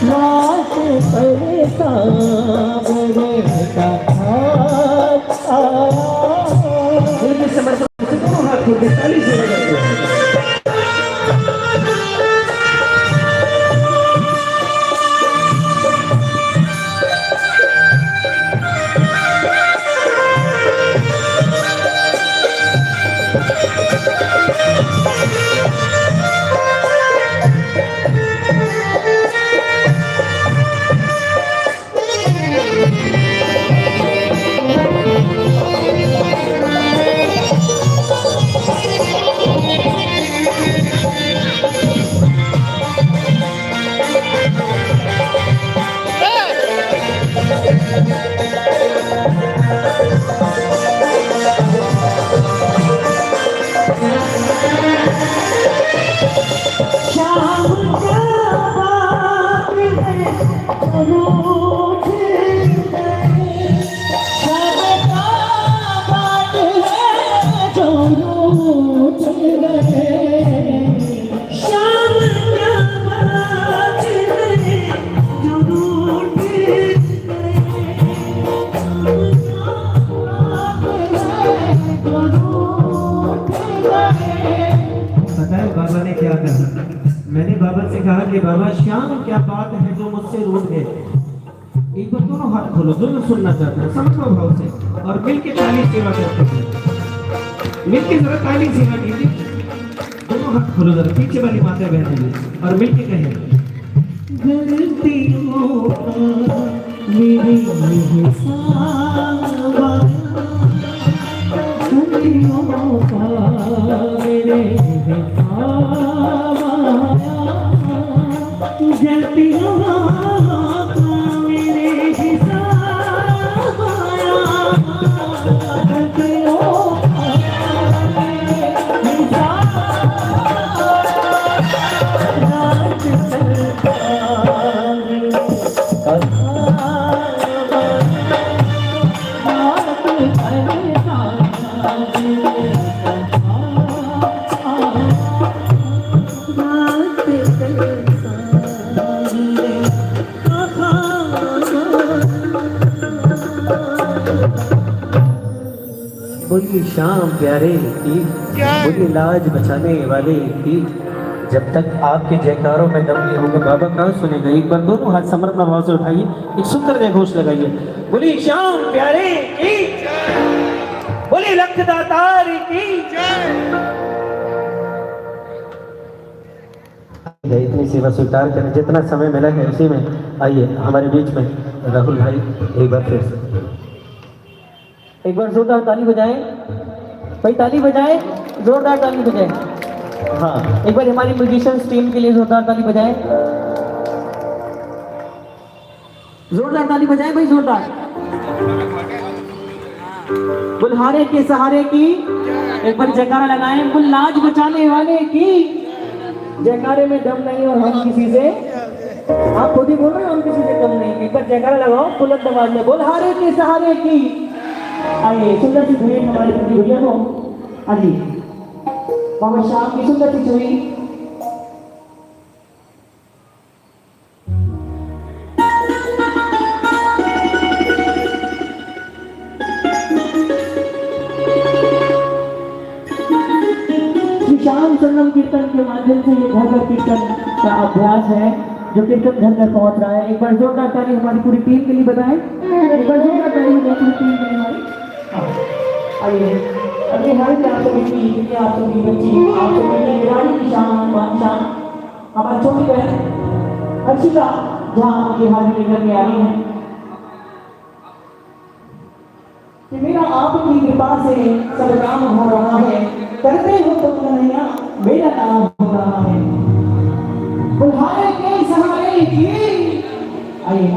लाश पर सावरे का हाथ आया। उनके समर्पण से दोनों हाथ खोल के ताली से बजाते हैं। मैंने बाबा से कहा कि बाबा श्याम क्या बात है जो मुझसे रूठ गए। एक बार दोनों हाथ खोलो, दोनों सुनना चाहते हैं समर्पण भाव से और मिलके ताली सेवा करते हैं। मिलके जरा ताली सेवा कीजिए। दोनों हाथ खोलो जरा, पीछे वाली माता बहन और मिलके कहें गलतियों का मेरे हिसाब गलतियों का मेरे बोलिए श्याम प्यारे की, बोलिए लाज बचाने वाले की। जब तक आपके जयकारों में दम नहीं होगा बाबा कहाँ सुनेगा। एक बार दोनों हाथ समर्पण भाव से उठाइए, एक सुंदर जय घोष लगाइए। बोलिए श्याम प्यारे की, बोलिए लख दातार की। इतनी सेवा स्वीकार करें, जितना समय मिला है उसी में आइए हमारे बीच में राहुल भाई एक बार फिर से एक बार जोरदार ताली बजाएं भाई, ताली बजाएं, जोरदार ताली बजाएं। हाँ एक बार हमारी म्यूजिशियंस टीम के लिए जोरदार ताली बजाएं, जोरदार ताली बजाएं भाई, जोरदार। बुल्हारे के सहारे की एक बार जयकारा लगाएं, बुल लाज बचाने वाले की। जयकारे में दम नहीं और हम किसी से, आप खुद ही बोल रहे हो हम किसी से कम नहीं। एक बार जयकारा लगाओ बुलंद आवाज में, बुल्हारे के सहारे की। आइए सुंदर सी भेंट हमारे भैया को, आइए बाबा श्याम की सुंदर सी छवि। श्याम संगम कीर्तन के माध्यम से ये घर घर कीर्तन का अभ्यास है जो कीर्तन घर घर पहुंच रहा है। एक बार जोरदार ताली हमारी पूरी टीम के लिए बताएं, एक बार जोरदार ताली हमारी पूरी टीम के लिए हमारी। आइए अगले हर आप सबकी, आप सबकी बच्ची, आप सबकी निगरानी की शान बादशाह हमारी छोटी बहन हर्षिता जहाँ उनकी हाजिरी लेकर के आई है कि मेरा आपकी कृपा से सब काम हो रहा है, करते हो तो कन्हैया मेरा काम हो रहा है। बुल्हारे के सहारे की। आइए